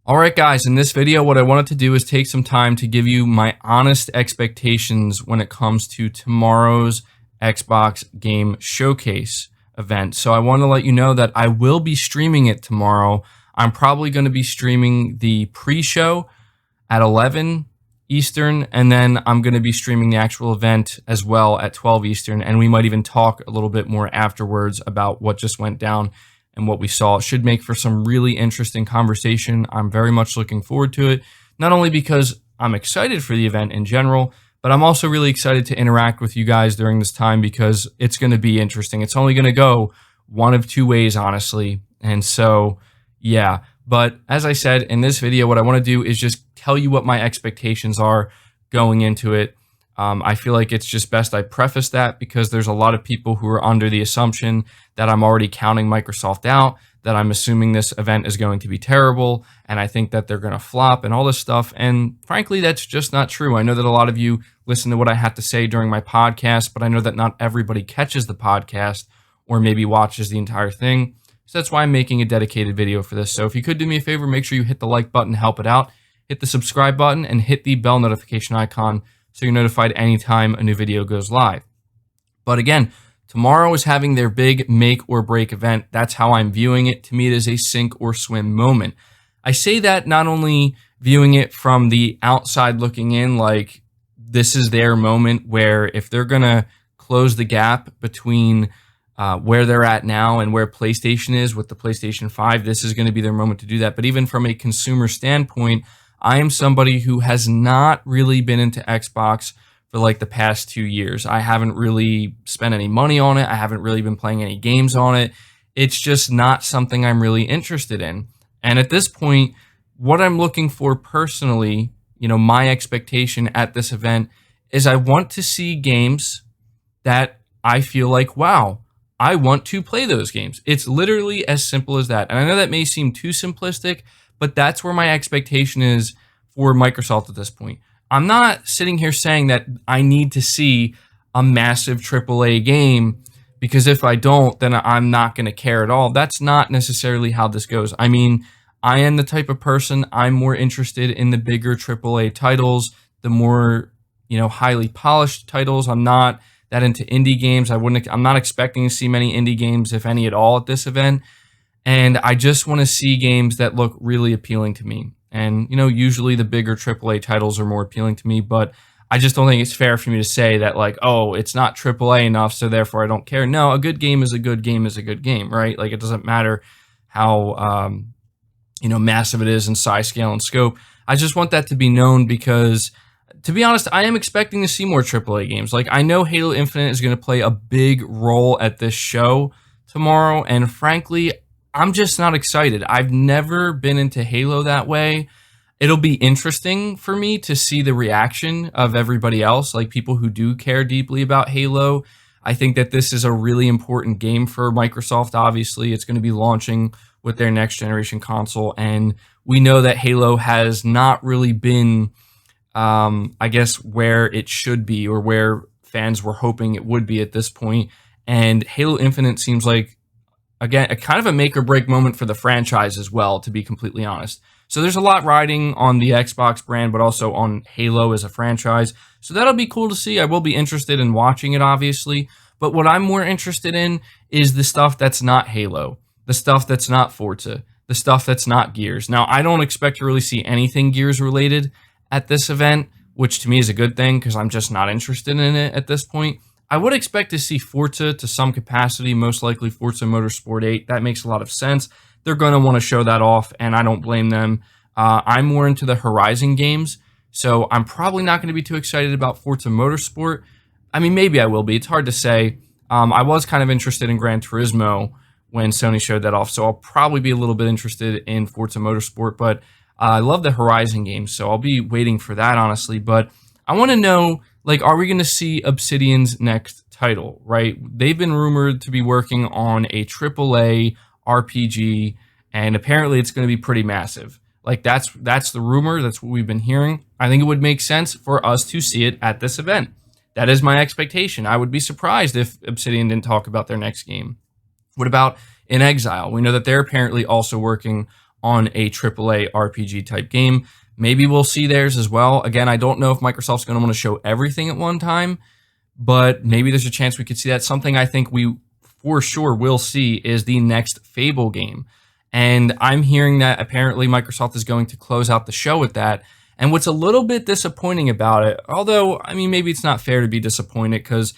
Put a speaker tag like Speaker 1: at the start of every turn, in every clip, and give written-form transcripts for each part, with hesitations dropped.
Speaker 1: All right, guys, in this video, what I wanted to do is take some time to give you my honest expectations when it comes to tomorrow's Xbox Game Showcase event. So I want to let you know that I will be streaming it tomorrow. I'm probably going to be streaming the pre-show at 11 Eastern, and then I'm going to be streaming the actual event as well at 12 Eastern, and we might even talk a little bit more afterwards about what just went down and what we saw. It should make for some really interesting conversation. I'm very much looking forward to it, not only because I'm excited for the event in general, but I'm also really excited to interact with you guys during this time because it's going to be interesting. It's only going to go one of two ways, honestly. And so, yeah. But as I said in this video, what I want to do is just tell you what my expectations are going into it. I feel like it's just best I preface that because there's a lot of people who are under the assumption that I'm already counting Microsoft out, that I'm assuming this event is going to be terrible, and I think that they're going to flop and all this stuff. And frankly, that's just not true. I know that a lot of you listen to what I have to say during my podcast, but I know that not everybody catches the podcast or maybe watches the entire thing. So that's why I'm making a dedicated video for this. So if you could do me a favor, make sure you hit the like button to help it out, hit the subscribe button, and hit the bell notification icon so you're notified anytime a new video goes live. But again, tomorrow is having their big make or break event. That's how I'm viewing it. To me, it is a sink or swim moment. I say that not only viewing it from the outside looking in, like this is their moment where if they're going to close the gap between where they're at now and where PlayStation is with the PlayStation 5, this is going to be their moment to do that. But even from a consumer standpoint, I am somebody who has not really been into Xbox for like the past 2 years. I haven't really spent any money on it. I haven't really been playing any games on it. It's just not something I'm really interested in. And at this point, what I'm looking for personally, my expectation at this event is I want to see games that I feel like, wow, I want to play those games. It's literally as simple as that. And I know that may seem too simplistic, but that's where my expectation is for Microsoft at this point. I'm not sitting here saying that I need to see a massive AAA game because if I don't, then I'm not going to care at all. That's not necessarily how this goes. I mean, I am the type of person, I'm more interested in the bigger AAA titles, the more, highly polished titles. I'm not that into indie games. I'm not expecting to see many indie games, if any at all, at this event. And I just want to see games that look really appealing to me. And, usually the bigger AAA titles are more appealing to me, but I just don't think it's fair for me to say that like, oh, it's not AAA enough, so therefore I don't care. No, a good game is a good game is a good game, right? Like it doesn't matter how, massive it is in size, scale, and scope. I just want that to be known because, to be honest, I am expecting to see more AAA games. Like I know Halo Infinite is going to play a big role at this show tomorrow, and frankly, I'm just not excited. I've never been into Halo that way. It'll be interesting for me to see the reaction of everybody else, like people who do care deeply about Halo. I think that this is a really important game for Microsoft, obviously. It's going to be launching with their next generation console, and we know that Halo has not really been, where it should be or where fans were hoping it would be at this point. And Halo Infinite seems like, again, a kind of a make or break moment for the franchise as well, to be completely honest. So there's a lot riding on the Xbox brand, but also on Halo as a franchise. So that'll be cool to see. I will be interested in watching it, obviously. But what I'm more interested in is the stuff that's not Halo, the stuff that's not Forza, the stuff that's not Gears. Now, I don't expect to really see anything Gears related at this event, which to me is a good thing because I'm just not interested in it at this point. I would expect to see Forza to some capacity, most likely Forza Motorsport 8. That makes a lot of sense. They're going to want to show that off, and I don't blame them. I'm more into the Horizon games, so I'm probably not going to be too excited about Forza Motorsport. I mean, maybe I will be. It's hard to say. I was kind of interested in Gran Turismo when Sony showed that off, so I'll probably be a little bit interested in Forza Motorsport, but I love the Horizon games, so I'll be waiting for that, honestly. But I want to know, like, are we going to see Obsidian's next title, right? They've been rumored to be working on a AAA RPG, and apparently it's going to be pretty massive. Like, that's the rumor. That's what we've been hearing. I think it would make sense for us to see it at this event. That is my expectation. I would be surprised if Obsidian didn't talk about their next game. What about In Exile? We know that they're apparently also working on a AAA RPG type game. Maybe we'll see theirs as well. Again, I don't know if Microsoft's going to want to show everything at one time, but maybe there's a chance we could see that. Something I think we for sure will see is the next Fable game. And I'm hearing that apparently Microsoft is going to close out the show with that. And what's a little bit disappointing about it, although, I mean, maybe it's not fair to be disappointed because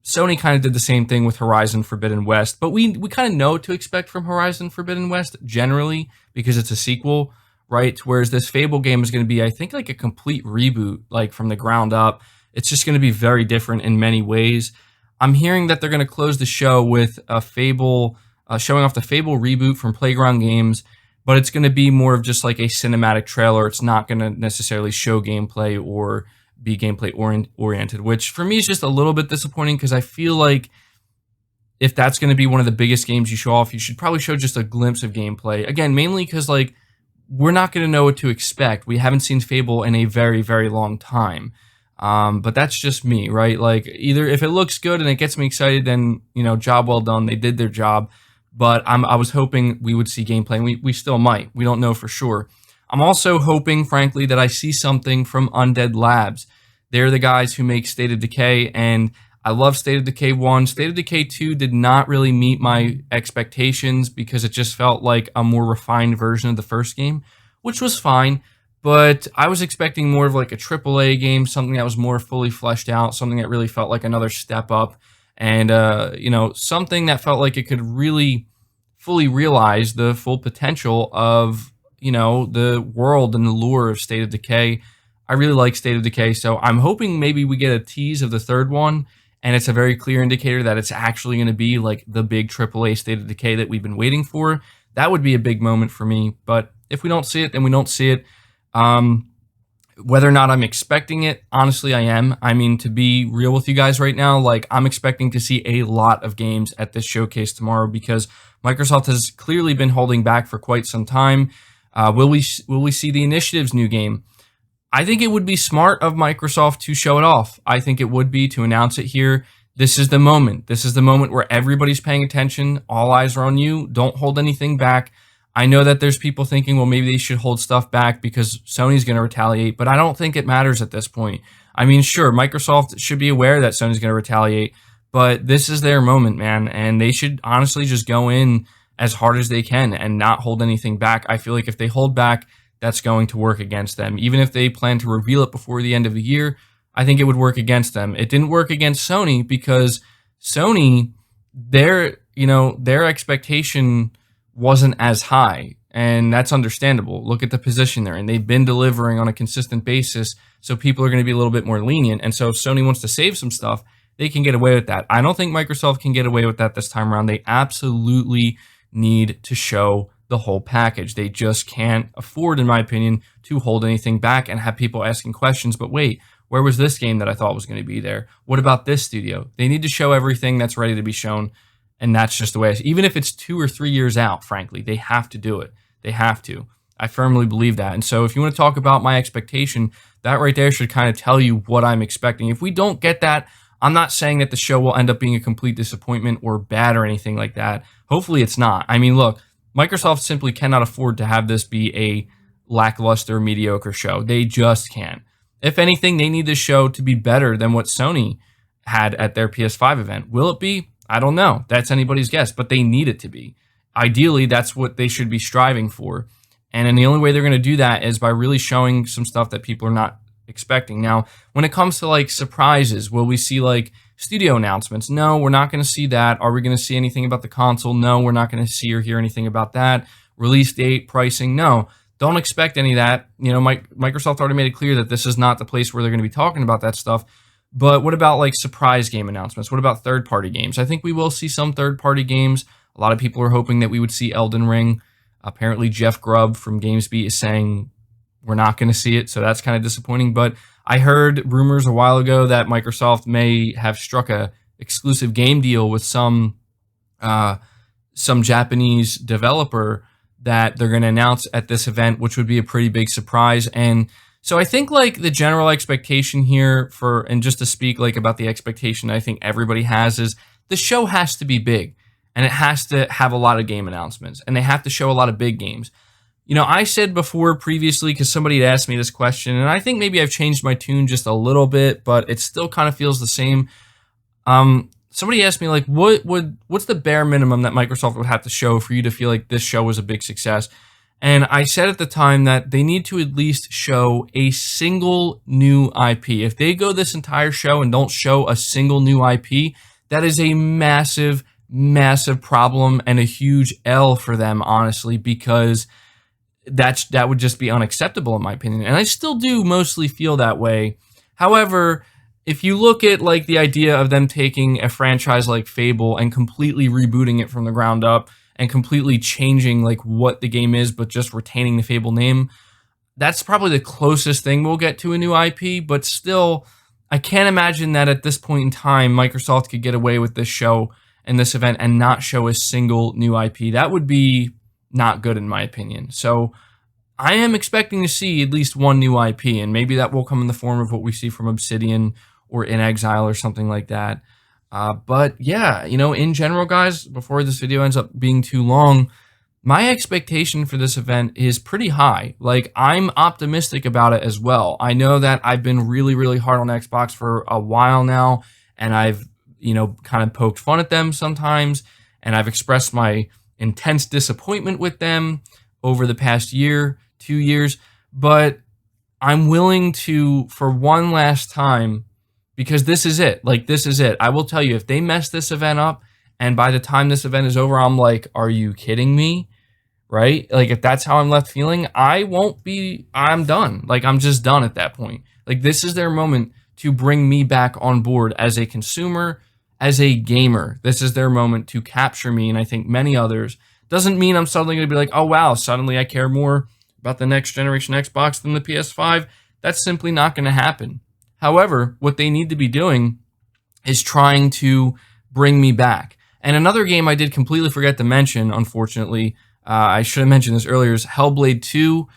Speaker 1: Sony kind of did the same thing with Horizon Forbidden West, but we kind of know what to expect from Horizon Forbidden West generally because it's a sequel, right? Whereas this Fable game is going to be, I think, like a complete reboot, like from the ground up. It's just going to be very different in many ways. I'm hearing that they're going to close the show with a Fable, showing off the Fable reboot from Playground Games, but it's going to be more of just like a cinematic trailer. It's not going to necessarily show gameplay or be gameplay oriented, which for me is just a little bit disappointing because I feel like if that's going to be one of the biggest games you show off, you should probably show just a glimpse of gameplay. Again, mainly because like we're not going to know what to expect. We haven't seen Fable in a very, very long time. But that's just me, right? Like either if it looks good and it gets me excited, then, you know, job well done. They did their job. But I was hoping we would see gameplay, and we still might. We don't know for sure. I'm also hoping, frankly, that I see something from Undead Labs. They're the guys who make State of Decay, and I love State of Decay 1. State of Decay 2 did not really meet my expectations because it just felt like a more refined version of the first game, which was fine. But I was expecting more of like a AAA game, something that was more fully fleshed out, something that really felt like another step up, and you know, something that felt like it could really fully realize the full potential of, you know, the world and the lure of State of Decay. I really like State of Decay, so I'm hoping maybe we get a tease of the third one, and it's a very clear indicator that it's actually going to be like the big AAA State of Decay that we've been waiting for. That would be a big moment for me, but if we don't see it, then we don't see it. Whether or not I'm expecting it, honestly, I am. I mean, to be real with you guys right now, like I'm expecting to see a lot of games at this showcase tomorrow because Microsoft has clearly been holding back for quite some time. Will we see the Initiative's new game? I think it would be smart of Microsoft to show it off. I think it would be to announce it here. This is the moment. This is the moment where everybody's paying attention. All eyes are on you. Don't hold anything back. I know that there's people thinking, well, maybe they should hold stuff back because Sony's going to retaliate, but I don't think it matters at this point. I mean, sure, Microsoft should be aware that Sony's going to retaliate, but this is their moment, man, and they should honestly just go in as hard as they can and not hold anything back. I feel like if they hold back, that's going to work against them. Even if they plan to reveal it before the end of the year, I think it would work against them. It didn't work against Sony because Sony, their expectation wasn't as high, and that's understandable. Look at the position they're in. They've been delivering on a consistent basis, so people are going to be a little bit more lenient. And so if Sony wants to save some stuff, they can get away with that. I don't think Microsoft can get away with that this time around. They absolutely need to show the whole package. They just can't afford, in my opinion, to hold anything back and have people asking questions. But wait, where was this game that I thought was going to be there? What about this studio? They need to show everything that's ready to be shown. And that's just the way it is. Even if it's 2 or 3 years out, frankly, they have to do it. They have to. I firmly believe that. And so if you want to talk about my expectation, that right there should kind of tell you what I'm expecting. If we don't get that, I'm not saying that the show will end up being a complete disappointment or bad or anything like that. Hopefully it's not. I mean, look, Microsoft simply cannot afford to have this be a lackluster, mediocre show. They just can't. If anything, they need this show to be better than what Sony had at their PS5 event. Will it be? I don't know. That's anybody's guess, but they need it to be. Ideally, that's what they should be striving for. And the only way they're going to do that is by really showing some stuff that people are not expecting. Now, when it comes to like surprises, will we see like studio announcements? No, we're not going to see that. Are we going to see anything about the console? No, we're not going to see or hear anything about that. Release date, pricing? No. Don't expect any of that. You know, Microsoft already made it clear that this is not the place where they're going to be talking about that stuff. But what about like surprise game announcements? What about third-party games? I think we will see some third-party games. A lot of people are hoping that we would see Elden Ring. Apparently, Jeff Grubb from GamesBeat is saying we're not going to see it, so that's kind of disappointing. But I heard rumors a while ago that Microsoft may have struck a exclusive game deal with some Japanese developer that they're going to announce at this event, which would be a pretty big surprise. And so I think like the general expectation here and just to speak like about the expectation I think everybody has is the show has to be big and it has to have a lot of game announcements and they have to show a lot of big games. I said before previously, because somebody had asked me this question, and I think maybe I've changed my tune just a little bit, but it still kind of feels the same. Somebody asked me, like, what's the bare minimum that Microsoft would have to show for you to feel like this show was a big success? And I said at the time that they need to at least show a single new IP. If they go this entire show and don't show a single new IP, that is a massive, massive problem and a huge L for them, honestly, because that would just be unacceptable in my opinion. And I still do mostly feel that way. However, if you look at like the idea of them taking a franchise like Fable and completely rebooting it from the ground up and completely changing like what the game is, but just retaining the Fable name, that's probably the closest thing we'll get to a new IP. But still, I can't imagine that at this point in time, Microsoft could get away with this show and this event and not show a single new IP. That would be not good in my opinion. So I am expecting to see at least one new IP, and maybe that will come in the form of what we see from Obsidian or In Exile or something like that. But yeah, in general, guys, before this video ends up being too long, my expectation for this event is pretty high. Like, I'm optimistic about it as well. I know that I've been really, really hard on Xbox for a while now, and I've, kind of poked fun at them sometimes, and I've expressed my intense disappointment with them over the past year, 2 years, but I'm willing to, for one last time, because this is it. Like, this is it. I will tell you, if they mess this event up, and by the time this event is over, I'm like, are you kidding me? Right? Like, if that's how I'm left feeling, I'm done. Like, I'm just done at that point. Like, this is their moment to bring me back on board as a consumer, as a gamer. This is their moment to capture me, and I think many others. Doesn't mean I'm suddenly going to be like, oh wow, suddenly I care more about the next generation Xbox than the PS5. That's simply not going to happen. However, what they need to be doing is trying to bring me back. And another game I did completely forget to mention, unfortunately, I should have mentioned this earlier, is Hellblade 2.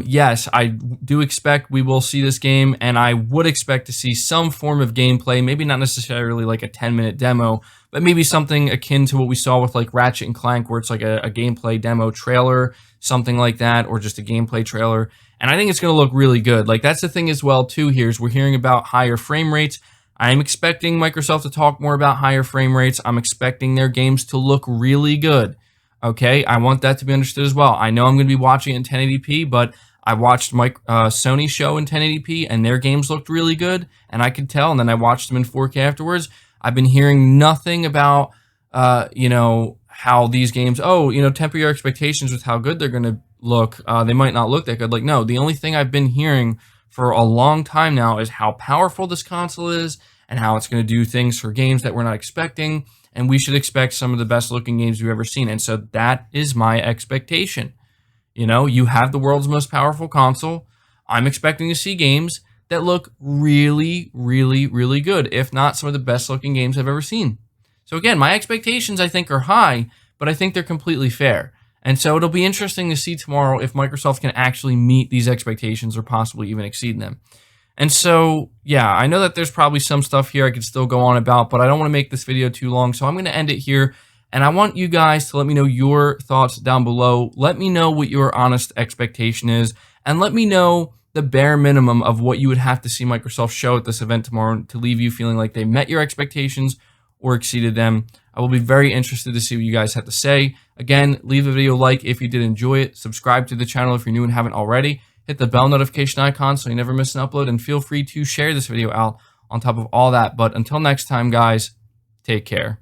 Speaker 1: Yes, I do expect we will see this game, and I would expect to see some form of gameplay, maybe not necessarily like a 10-minute demo, but maybe something akin to what we saw with like Ratchet and Clank, where it's like a gameplay demo trailer, something like that, or just a gameplay trailer. And I think it's going to look really good. Like, that's the thing as well, too, here is we're hearing about higher frame rates. I'm expecting Microsoft to talk more about higher frame rates. I'm expecting their games to look really good. Okay, I want that to be understood as well. I know I'm going to be watching it in 1080p, but I watched Sony's show in 1080p, and their games looked really good, and I could tell, and then I watched them in 4K afterwards. I've been hearing nothing about, how these games, temper your expectations with how good they're going to look. They might not look that good. Like, no, the only thing I've been hearing for a long time now is how powerful this console is and how it's going to do things for games that we're not expecting. And we should expect some of the best looking games we've ever seen. And so that is my expectation. You have the world's most powerful console. I'm expecting to see games that look really, really, really good, if not some of the best looking games I've ever seen. So again, my expectations, I think, are high, but I think they're completely fair. And so it'll be interesting to see tomorrow if Microsoft can actually meet these expectations or possibly even exceed them. And so, yeah, I know that there's probably some stuff here I could still go on about, but I don't want to make this video too long, so I'm going to end it here. And I want you guys to let me know your thoughts down below. Let me know what your honest expectation is, and let me know the bare minimum of what you would have to see Microsoft show at this event tomorrow to leave you feeling like they met your expectations or exceeded them. I will be very interested to see what you guys have to say. Again, leave a video like if you did enjoy it. Subscribe to the channel if you're new and haven't already. Hit the bell notification icon so you never miss an upload, and feel free to share this video out on top of all that. But until next time, guys, take care.